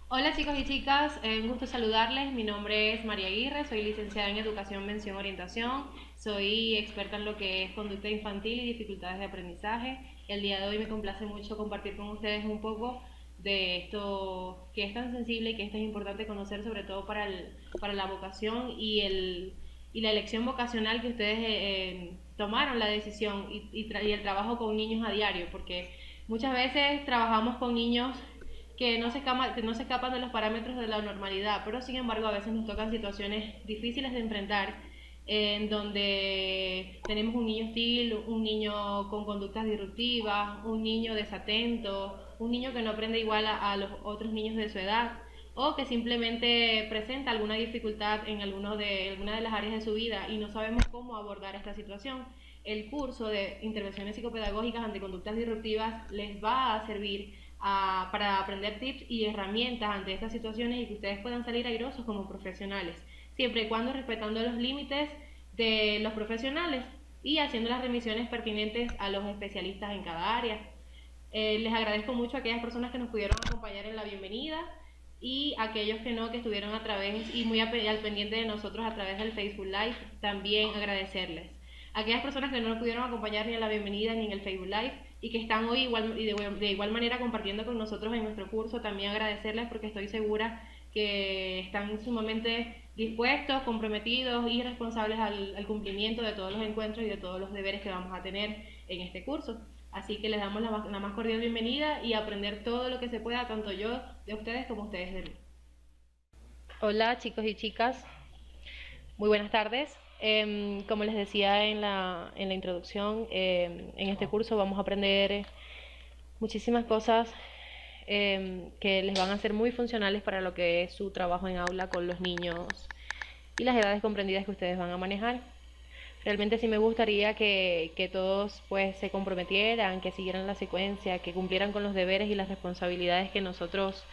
Hola chicos y chicas, un gusto saludarles. Mi nombre es María Aguirre, soy licenciada en Educación, Mención, Orientación. Soy experta en lo que es conducta infantil y dificultades de aprendizaje. El día de hoy me complace mucho compartir con ustedes un poco de esto que es tan sensible y que esto es importante conocer, sobre todo para la vocación y la elección vocacional que ustedes tomaron la decisión y el trabajo con niños a diario, porque muchas veces trabajamos con niños que no se escapan de los parámetros de la normalidad, pero sin embargo a veces nos tocan situaciones difíciles de enfrentar en donde tenemos un niño hostil, un niño con conductas disruptivas, un niño desatento, un niño que no aprende igual a los otros niños de su edad o que simplemente presenta alguna dificultad en alguna de las áreas de su vida y no sabemos cómo abordar esta situación. El curso de intervenciones psicopedagógicas ante conductas disruptivas les va a servir para aprender tips y herramientas ante estas situaciones y que ustedes puedan salir airosos como profesionales, siempre y cuando respetando los límites de los profesionales y haciendo las remisiones pertinentes a los especialistas en cada área. Les agradezco mucho a aquellas personas que nos pudieron acompañar en la bienvenida y a aquellos que no, que estuvieron a través y muy al pendiente de nosotros a través del Facebook Live, también agradecerles. Aquellas personas que no nos pudieron acompañar ni en la bienvenida ni en el Facebook Live y que están hoy de igual manera compartiendo con nosotros en nuestro curso, también agradecerles porque estoy segura que están sumamente dispuestos, comprometidos y responsables al cumplimiento de todos los encuentros y de todos los deberes que vamos a tener en este curso. Así que les damos la más cordial bienvenida y aprender todo lo que se pueda, tanto yo de ustedes como ustedes de mí. Hola chicos y chicas, muy buenas tardes. Como les decía en la introducción, en este curso vamos a aprender muchísimas cosas que les van a ser muy funcionales para lo que es su trabajo en aula con los niños y las edades comprendidas que ustedes van a manejar. Realmente sí me gustaría que todos pues se comprometieran, que siguieran la secuencia, que cumplieran con los deberes y las responsabilidades que nosotros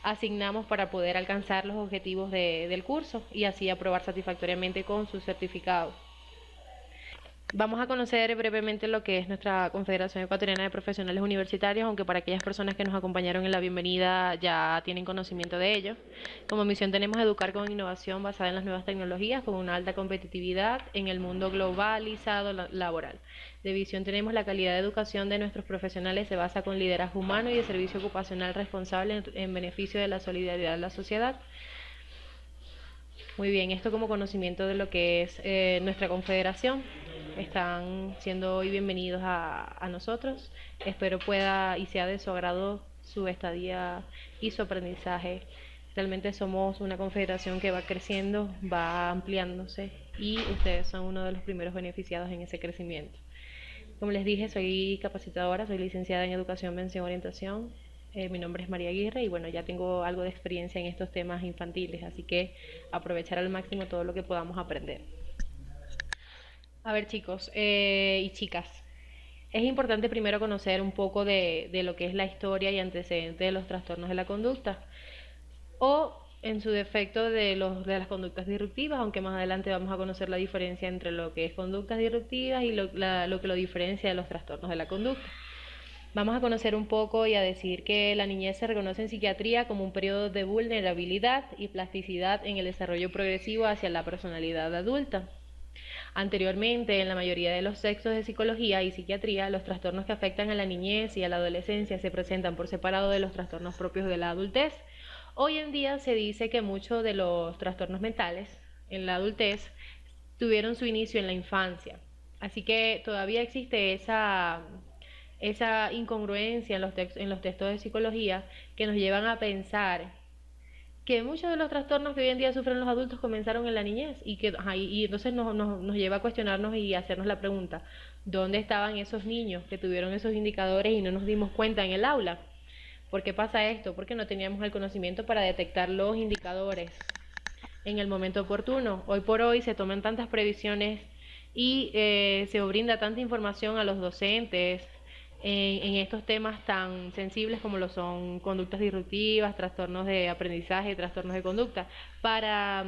asignamos para poder alcanzar los objetivos del curso y así aprobar satisfactoriamente con su certificado. Vamos a conocer brevemente lo que es nuestra Confederación Ecuatoriana de Profesionales Universitarios, aunque para aquellas personas que nos acompañaron en la bienvenida ya tienen conocimiento de ello. Como misión tenemos educar con innovación basada en las nuevas tecnologías, con una alta competitividad en el mundo globalizado laboral. De visión tenemos la calidad de educación de nuestros profesionales se basa con liderazgo humano y de servicio ocupacional responsable en beneficio de la solidaridad de la sociedad. Muy bien, esto como conocimiento de lo que es nuestra confederación. Están siendo hoy bienvenidos a nosotros. Espero pueda y sea de su agrado su estadía y su aprendizaje. Realmente somos una confederación que va creciendo, va ampliándose y ustedes son uno de los primeros beneficiados en ese crecimiento. Como les dije, soy capacitadora, soy licenciada en Educación, Mención, Orientación. Mi nombre es María Aguirre y bueno, ya tengo algo de experiencia en estos temas infantiles, así que aprovechar al máximo todo lo que podamos aprender. A ver chicos y chicas, es importante primero conocer un poco de lo que es la historia y antecedentes de los trastornos de la conducta o en su defecto de las conductas disruptivas, aunque más adelante vamos a conocer la diferencia entre lo que es conductas disruptivas y lo que lo diferencia de los trastornos de la conducta. Vamos a conocer un poco y a decir que la niñez se reconoce en psiquiatría como un periodo de vulnerabilidad y plasticidad en el desarrollo progresivo hacia la personalidad adulta. Anteriormente, en la mayoría de los textos de psicología y psiquiatría, los trastornos que afectan a la niñez y a la adolescencia se presentan por separado de los trastornos propios de la adultez. Hoy en día se dice que muchos de los trastornos mentales en la adultez tuvieron su inicio en la infancia. Así que todavía existe esa incongruencia en los textos de psicología que nos llevan a pensar que muchos de los trastornos que hoy en día sufren los adultos comenzaron en la niñez y entonces nos lleva a cuestionarnos y a hacernos la pregunta, ¿dónde estaban esos niños que tuvieron esos indicadores y no nos dimos cuenta en el aula? ¿Por qué pasa esto? Porque no teníamos el conocimiento para detectar los indicadores en el momento oportuno. Hoy por hoy se toman tantas previsiones y se brinda tanta información a los docentes en estos temas tan sensibles como lo son conductas disruptivas, trastornos de aprendizaje, trastornos de conducta, para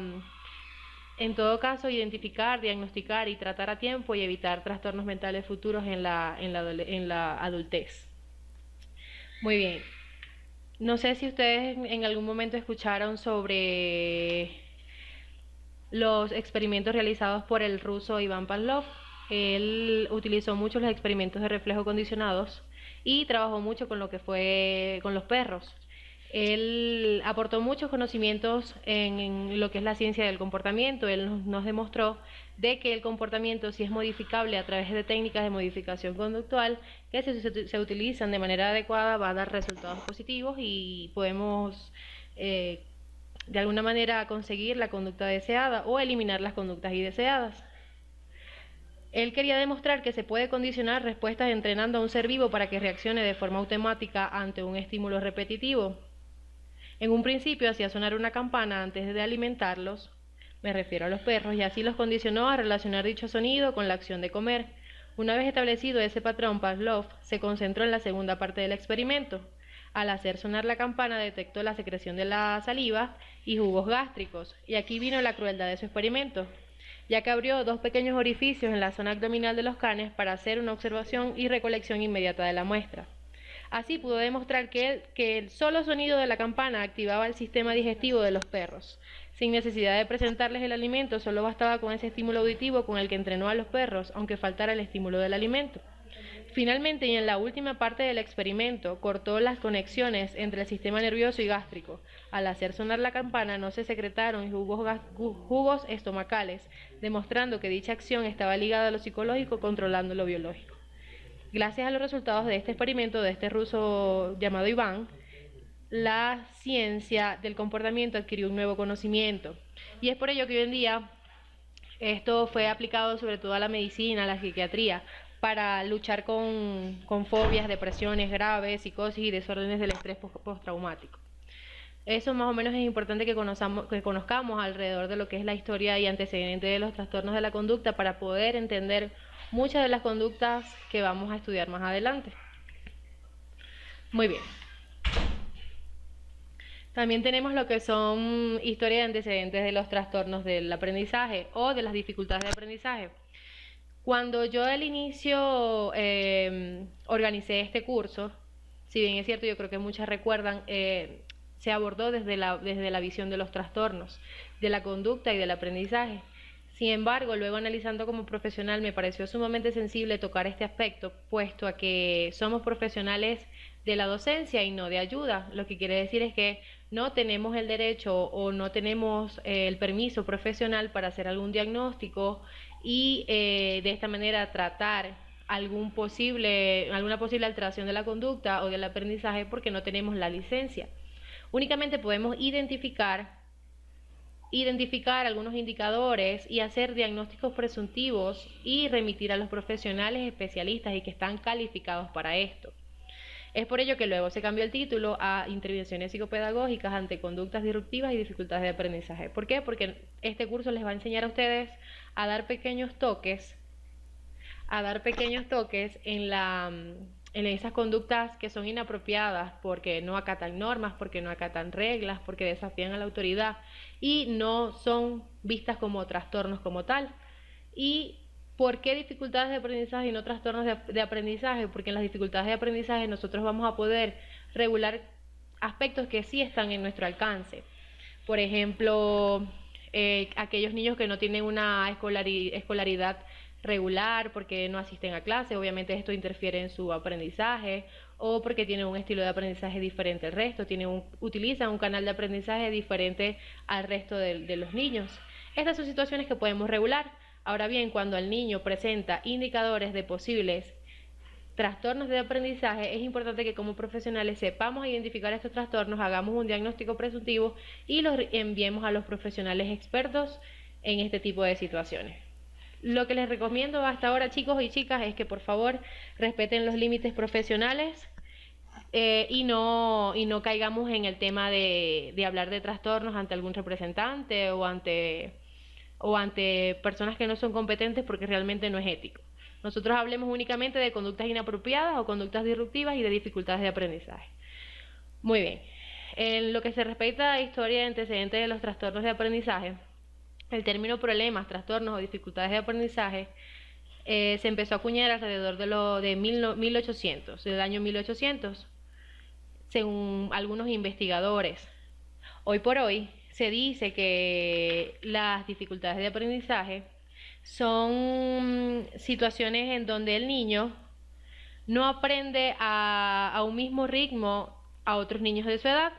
en todo caso identificar, diagnosticar y tratar a tiempo y evitar trastornos mentales futuros en la adultez. Muy bien. No sé si ustedes en algún momento escucharon sobre los experimentos realizados por el ruso Iván Pavlov. Él utilizó mucho los experimentos de reflejo condicionados y trabajó mucho con lo que fue con los perros. Él aportó muchos conocimientos en lo que es la ciencia del comportamiento. Él nos demostró de que el comportamiento sí es modificable a través de técnicas de modificación conductual que si se utilizan de manera adecuada va a dar resultados positivos y podemos de alguna manera conseguir la conducta deseada o eliminar las conductas indeseadas. Él quería demostrar que se puede condicionar respuestas entrenando a un ser vivo para que reaccione de forma automática ante un estímulo repetitivo. En un principio hacía sonar una campana antes de alimentarlos, me refiero a los perros, y así los condicionó a relacionar dicho sonido con la acción de comer. Una vez establecido ese patrón, Pavlov se concentró en la segunda parte del experimento. Al hacer sonar la campana detectó la secreción de la saliva y jugos gástricos, y aquí vino la crueldad de su experimento, ya que abrió dos pequeños orificios en la zona abdominal de los canes para hacer una observación y recolección inmediata de la muestra. Así pudo demostrar que el solo sonido de la campana activaba el sistema digestivo de los perros. Sin necesidad de presentarles el alimento, solo bastaba con ese estímulo auditivo con el que entrenó a los perros, aunque faltara el estímulo del alimento. Finalmente, y en la última parte del experimento, cortó las conexiones entre el sistema nervioso y gástrico. Al hacer sonar la campana no se secretaron jugos estomacales, demostrando que dicha acción estaba ligada a lo psicológico controlando lo biológico. Gracias a los resultados de este experimento de este ruso llamado Iván, la ciencia del comportamiento adquirió un nuevo conocimiento. Y es por ello que hoy en día esto fue aplicado sobre todo a la medicina, a la psiquiatría, para luchar con fobias, depresiones graves, psicosis y desórdenes del estrés postraumático. Eso más o menos es importante que conozcamos alrededor de lo que es la historia y antecedentes de los trastornos de la conducta para poder entender muchas de las conductas que vamos a estudiar más adelante. Muy bien. También tenemos lo que son historias y antecedentes de los trastornos del aprendizaje o de las dificultades de aprendizaje. Cuando yo al inicio organicé este curso, si bien es cierto, yo creo que muchas recuerdan, se abordó desde la visión de los trastornos, de la conducta y del aprendizaje. Sin embargo, luego analizando como profesional me pareció sumamente sensible tocar este aspecto, puesto a que somos profesionales de la docencia y no de ayuda. Lo que quiere decir es que no tenemos el derecho o no tenemos el permiso profesional para hacer algún diagnóstico y de esta manera tratar alguna posible alteración de la conducta o del aprendizaje porque no tenemos la licencia. Únicamente podemos identificar algunos indicadores y hacer diagnósticos presuntivos y remitir a los profesionales especialistas y que están calificados para esto. Es por ello que luego se cambió el título a Intervenciones psicopedagógicas ante conductas disruptivas y dificultades de aprendizaje. ¿Por qué? Porque este curso les va a enseñar a ustedes a dar pequeños toques en esas conductas que son inapropiadas porque no acatan normas, porque no acatan reglas, porque desafían a la autoridad y no son vistas como trastornos como tal. ¿Y por qué dificultades de aprendizaje y no trastornos de aprendizaje? Porque en las dificultades de aprendizaje nosotros vamos a poder regular aspectos que sí están en nuestro alcance. Por ejemplo, aquellos niños que no tienen una escolaridad regular porque no asisten a clase, obviamente esto interfiere en su aprendizaje, o porque tienen un estilo de aprendizaje diferente al resto, utilizan un canal de aprendizaje diferente al resto de los niños. Estas son situaciones que podemos regular. Ahora bien, cuando el niño presenta indicadores de posibles trastornos de aprendizaje, es importante que como profesionales sepamos identificar estos trastornos, hagamos un diagnóstico presuntivo y los enviemos a los profesionales expertos en este tipo de situaciones. Lo que les recomiendo hasta ahora, chicos y chicas, es que por favor respeten los límites profesionales y no caigamos en el tema de hablar de trastornos ante algún representante o ante personas que no son competentes, porque realmente no es ético. Nosotros hablemos únicamente de conductas inapropiadas o conductas disruptivas y de dificultades de aprendizaje. Muy bien. En lo que se respecta a historia y antecedentes de los trastornos de aprendizaje, el término problemas, trastornos o dificultades de aprendizaje se empezó a acuñar alrededor del año 1800. según algunos investigadores. Hoy por hoy se dice que las dificultades de aprendizaje son situaciones en donde el niño no aprende a un mismo ritmo a otros niños de su edad.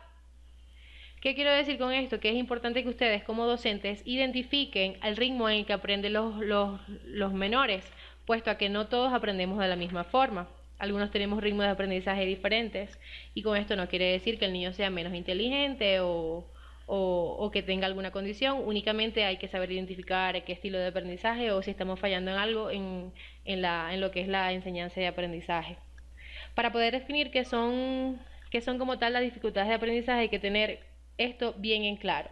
¿Qué quiero decir con esto? Que es importante que ustedes como docentes identifiquen el ritmo en el que aprenden los menores, puesto a que no todos aprendemos de la misma forma. Algunos tenemos ritmos de aprendizaje diferentes y con esto no quiere decir que el niño sea menos inteligente o que tenga alguna condición. Únicamente hay que saber identificar qué estilo de aprendizaje o si estamos fallando en algo en lo que es la enseñanza y aprendizaje. Para poder definir qué son como tal las dificultades de aprendizaje hay que tener esto bien en claro.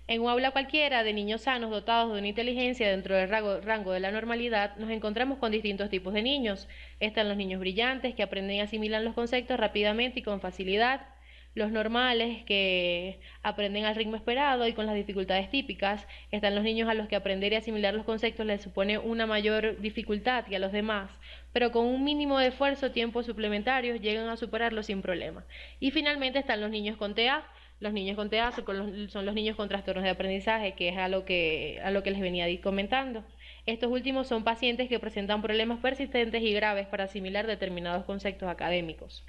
En un aula cualquiera de niños sanos dotados de una inteligencia dentro del rango de la normalidad, nos encontramos con distintos tipos de niños. Están los niños brillantes que aprenden y asimilan los conceptos rápidamente y con facilidad, los normales que aprenden al ritmo esperado y con las dificultades típicas. Están los niños a los que aprender y asimilar los conceptos les supone una mayor dificultad que a los demás, pero con un mínimo de esfuerzo o tiempo suplementarios llegan a superarlo sin problema. Y finalmente están los niños con TEA. Los niños con TEA son los niños con trastornos de aprendizaje, que es a lo que les venía comentando. Estos últimos son pacientes que presentan problemas persistentes y graves para asimilar determinados conceptos académicos.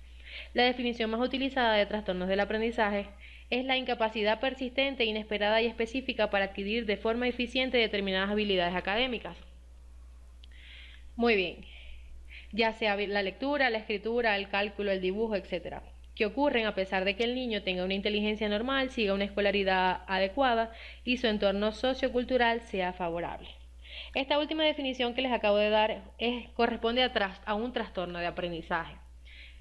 La definición más utilizada de trastornos del aprendizaje es la incapacidad persistente, inesperada y específica para adquirir de forma eficiente determinadas habilidades académicas. Muy bien, ya sea la lectura, la escritura, el cálculo, el dibujo, etc., que ocurren a pesar de que el niño tenga una inteligencia normal, siga una escolaridad adecuada y su entorno sociocultural sea favorable. Esta última definición que les acabo de dar corresponde a un trastorno de aprendizaje.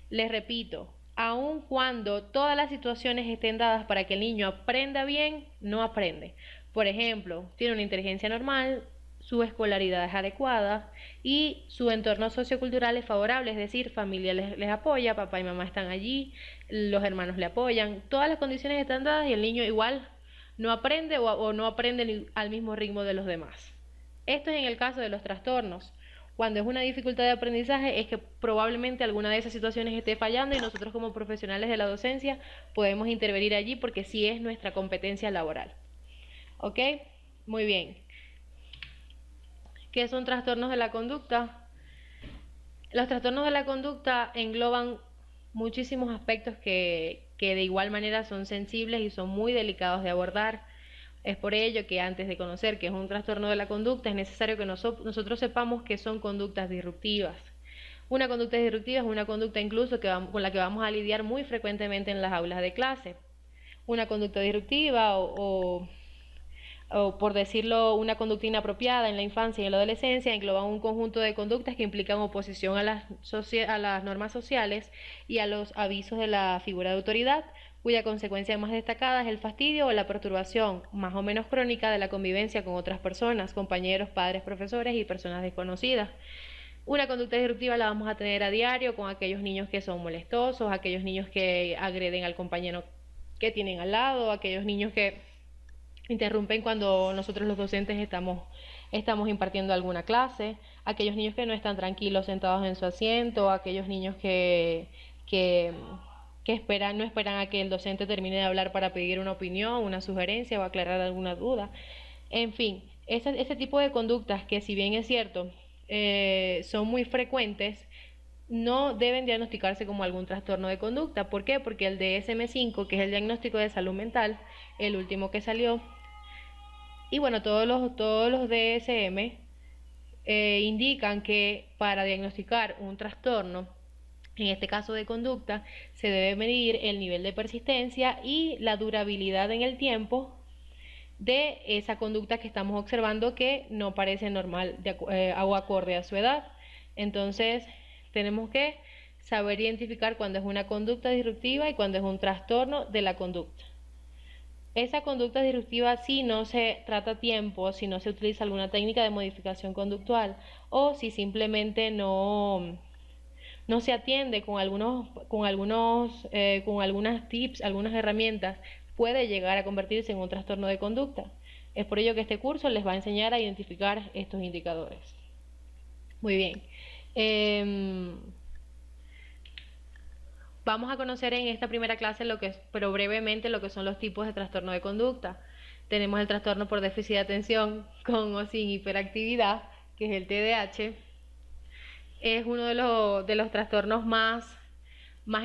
Les repito, aun cuando todas las situaciones estén dadas para que el niño aprenda bien, no aprende. Por ejemplo, tiene una inteligencia normal, su escolaridad es adecuada y su entorno sociocultural es favorable, es decir, familia les apoya, papá y mamá están allí, los hermanos le apoyan, todas las condiciones están dadas y el niño igual no aprende o no aprende al mismo ritmo de los demás. Esto es en el caso de los trastornos. Cuando es una dificultad de aprendizaje es que probablemente alguna de esas situaciones esté fallando y nosotros como profesionales de la docencia podemos intervenir allí porque sí es nuestra competencia laboral. ¿Ok? Muy bien. ¿Qué son trastornos de la conducta? Los trastornos de la conducta engloban muchísimos aspectos que de igual manera son sensibles y son muy delicados de abordar. Es por ello que antes de conocer qué es un trastorno de la conducta es necesario que nosotros sepamos qué son conductas disruptivas. Una conducta disruptiva es una conducta incluso con la que vamos a lidiar muy frecuentemente en las aulas de clase. Una conducta disruptiva o por decirlo, una conducta inapropiada en la infancia y en la adolescencia engloba un conjunto de conductas que implican oposición a las normas sociales y a los avisos de la figura de autoridad, cuya consecuencia más destacada es el fastidio o la perturbación, más o menos crónica, de la convivencia con otras personas, compañeros, padres, profesores y personas desconocidas. Una conducta disruptiva la vamos a tener a diario con aquellos niños que son molestosos, aquellos niños que agreden al compañero que tienen al lado, aquellos niños que interrumpen cuando nosotros los docentes estamos impartiendo alguna clase, aquellos niños que no están tranquilos sentados en su asiento, aquellos niños que no esperan a que el docente termine de hablar para pedir una opinión, una sugerencia o aclarar alguna duda. En fin, ese tipo de conductas que, si bien es cierto, son muy frecuentes, no deben diagnosticarse como algún trastorno de conducta. ¿Por qué? Porque el DSM-5, que es el diagnóstico de salud mental, el último que salió, y bueno, todos los DSM indican que para diagnosticar un trastorno, en este caso de conducta, se debe medir el nivel de persistencia y la durabilidad en el tiempo de esa conducta que estamos observando que no parece normal o acorde a su edad. Entonces, tenemos que saber identificar cuándo es una conducta disruptiva y cuándo es un trastorno de la conducta. Esa conducta disruptiva, si no se trata a tiempo, si no se utiliza alguna técnica de modificación conductual o si simplemente no se atiende con algunas tips, algunas herramientas, puede llegar a convertirse en un trastorno de conducta. Es por ello que este curso les va a enseñar a identificar estos indicadores. Muy bien. Vamos a conocer en esta primera clase pero brevemente, lo que son los tipos de trastorno de conducta. Tenemos el trastorno por déficit de atención con o sin hiperactividad, que es el TDAH. Es uno de los trastornos más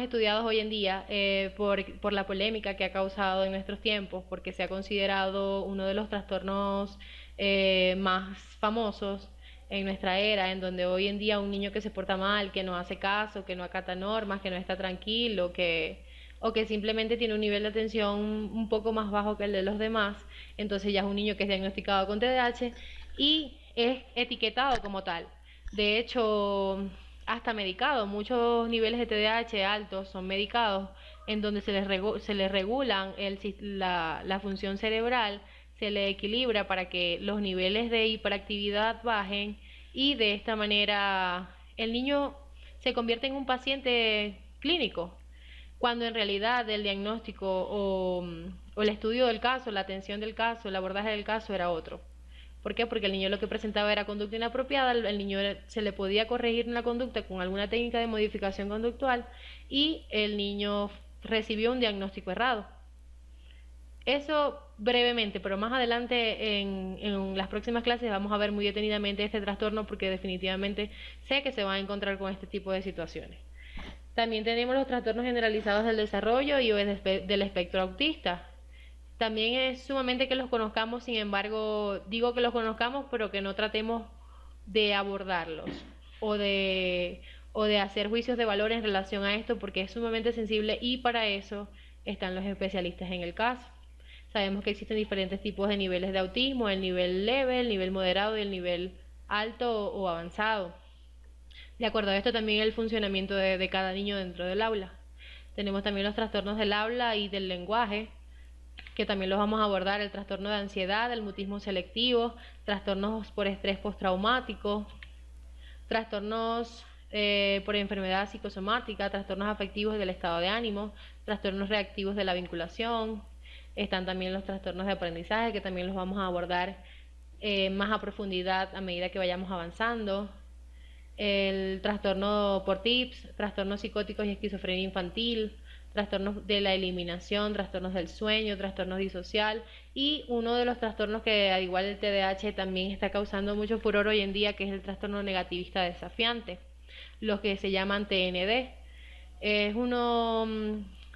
estudiados hoy en día por la polémica que ha causado en nuestros tiempos, porque se ha considerado uno de los trastornos más famosos en nuestra era, en donde hoy en día un niño que se porta mal, que no hace caso, que no acata normas, que no está tranquilo, o que simplemente tiene un nivel de atención un poco más bajo que el de los demás, entonces ya es un niño que es diagnosticado con TDAH y es etiquetado como tal. De hecho, hasta medicado, muchos niveles de TDAH altos son medicados, en donde se les regulan la función cerebral, se le equilibra para que los niveles de hiperactividad bajen y de esta manera el niño se convierte en un paciente clínico, cuando en realidad el diagnóstico o el estudio del caso, la atención del caso, el abordaje del caso era otro. ¿Por qué? Porque el niño lo que presentaba era conducta inapropiada, el niño se le podía corregir una conducta con alguna técnica de modificación conductual y el niño recibió un diagnóstico errado. Eso brevemente, pero más adelante en las próximas clases vamos a ver muy detenidamente este trastorno, porque definitivamente sé que se van a encontrar con este tipo de situaciones. También tenemos los trastornos generalizados del desarrollo y del espectro autista. También es sumamente que los conozcamos, sin embargo, digo que los conozcamos, pero que no tratemos de abordarlos o de hacer juicios de valor en relación a esto, porque es sumamente sensible y para eso están los especialistas en el caso. Sabemos que existen diferentes tipos de niveles de autismo, el nivel leve, el nivel moderado y el nivel alto o avanzado. De acuerdo a esto también el funcionamiento de cada niño dentro del aula. Tenemos también los trastornos del habla y del lenguaje, que también los vamos a abordar: el trastorno de ansiedad, el mutismo selectivo, trastornos por estrés postraumático, trastornos por enfermedad psicosomática, trastornos afectivos del estado de ánimo, trastornos reactivos de la vinculación. Están también los trastornos de aprendizaje, que también los vamos a abordar más a profundidad a medida que vayamos avanzando. El trastorno por tics, trastornos psicóticos y esquizofrenia infantil, trastornos de la eliminación, trastornos del sueño, trastornos disocial, y uno de los trastornos que, al igual el TDAH, también está causando mucho furor hoy en día, que es el trastorno negativista desafiante, los que se llaman TND. Es uno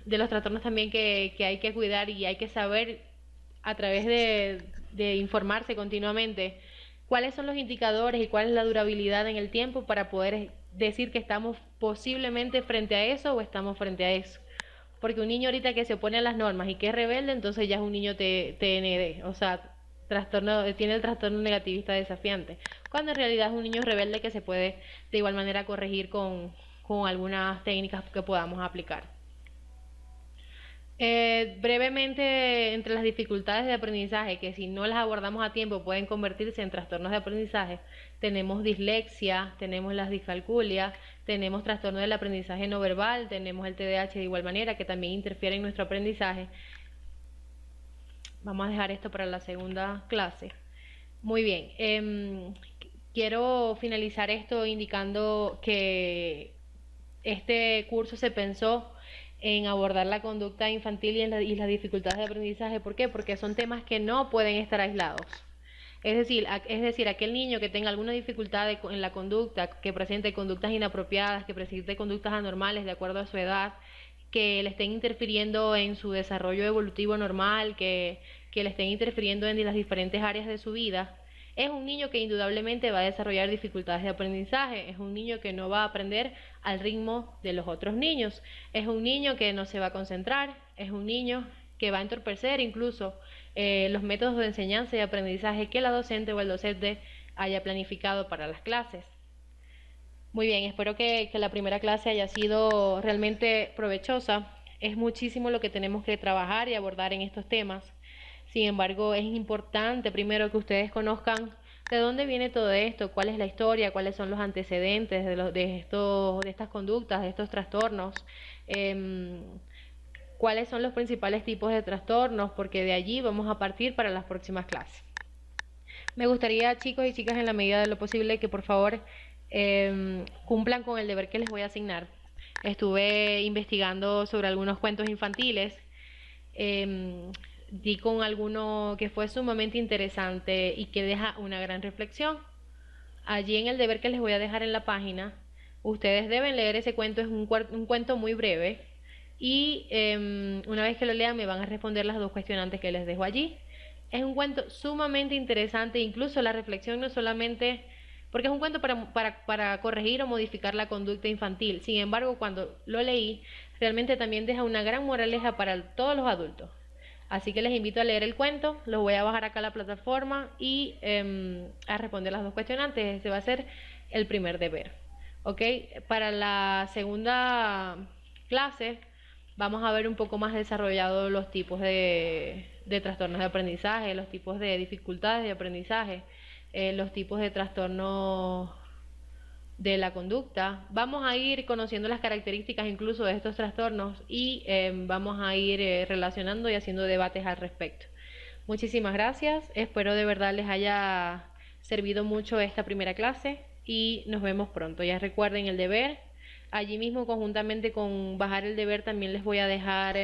de los trastornos también que hay que cuidar y hay que saber, a través de informarse continuamente, cuáles son los indicadores y cuál es la durabilidad en el tiempo, para poder decir que estamos posiblemente frente a eso o estamos frente a eso. Porque un niño ahorita que se opone a las normas y que es rebelde, entonces ya es un niño TND, o sea, tiene el trastorno negativista desafiante, cuando en realidad es un niño rebelde que se puede de igual manera corregir con algunas técnicas que podamos aplicar. Brevemente, entre las dificultades de aprendizaje, que si no las abordamos a tiempo pueden convertirse en trastornos de aprendizaje, tenemos dislexia, tenemos las discalculias, tenemos trastorno del aprendizaje no verbal, tenemos el TDAH de igual manera, que también interfiere en nuestro aprendizaje. Vamos a dejar esto para la segunda clase. Muy bien, quiero finalizar esto indicando que este curso se pensó en abordar la conducta infantil y las dificultades de aprendizaje. ¿Por qué? Porque son temas que no pueden estar aislados. Es decir, aquel niño que tenga alguna dificultad en la conducta, que presente conductas inapropiadas, que presente conductas anormales de acuerdo a su edad, que le estén interfiriendo en su desarrollo evolutivo normal, que le estén interfiriendo en las diferentes áreas de su vida, es un niño que indudablemente va a desarrollar dificultades de aprendizaje, es un niño que no va a aprender al ritmo de los otros niños, es un niño que no se va a concentrar, es un niño que va a entorpecer incluso los métodos de enseñanza y aprendizaje que la docente o el docente haya planificado para las clases. Muy bien, espero que la primera clase haya sido realmente provechosa. Es muchísimo lo que tenemos que trabajar y abordar en estos temas. Sin embargo, es importante primero que ustedes conozcan de dónde viene todo esto, cuál es la historia, cuáles son los antecedentes de estas conductas, de estos trastornos, cuáles son los principales tipos de trastornos, porque de allí vamos a partir para las próximas clases. Me gustaría, chicos y chicas, en la medida de lo posible, que por favor cumplan con el deber que les voy a asignar. estuve investigando sobre algunos cuentos infantiles. Di con alguno que fue sumamente interesante y que deja una gran reflexión. Allí en el deber que les voy a dejar en la página, ustedes deben leer ese cuento, es un cuento muy breve y una vez que lo lean me van a responder las dos cuestionantes que les dejo allí. Es un cuento sumamente interesante, incluso la reflexión no solamente, porque es un cuento para corregir o modificar la conducta infantil. Sin embargo, cuando lo leí, realmente también deja una gran moraleja para todos los adultos. Así que les invito a leer el cuento, los voy a bajar acá a la plataforma y a responder las dos cuestionantes. Ese va a ser el primer deber. ¿Ok? Para la segunda clase vamos a ver un poco más desarrollado los tipos de trastornos de aprendizaje, los tipos de dificultades de aprendizaje, los tipos de trastornos de la conducta. Vamos a ir conociendo las características incluso de estos trastornos y vamos a ir relacionando y haciendo debates al respecto. Muchísimas gracias, espero de verdad les haya servido mucho esta primera clase y nos vemos pronto. Ya recuerden el deber, allí mismo conjuntamente con bajar el deber también les voy a dejar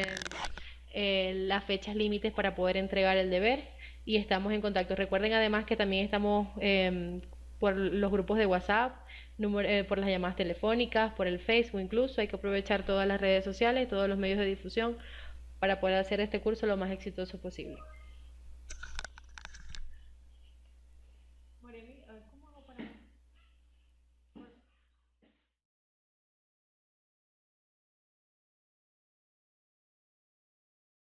las fechas límites para poder entregar el deber y estamos en contacto. Recuerden además que también estamos por los grupos de WhatsApp, por las llamadas telefónicas, por el Facebook incluso. Hay que aprovechar todas las redes sociales, todos los medios de difusión para poder hacer este curso lo más exitoso posible.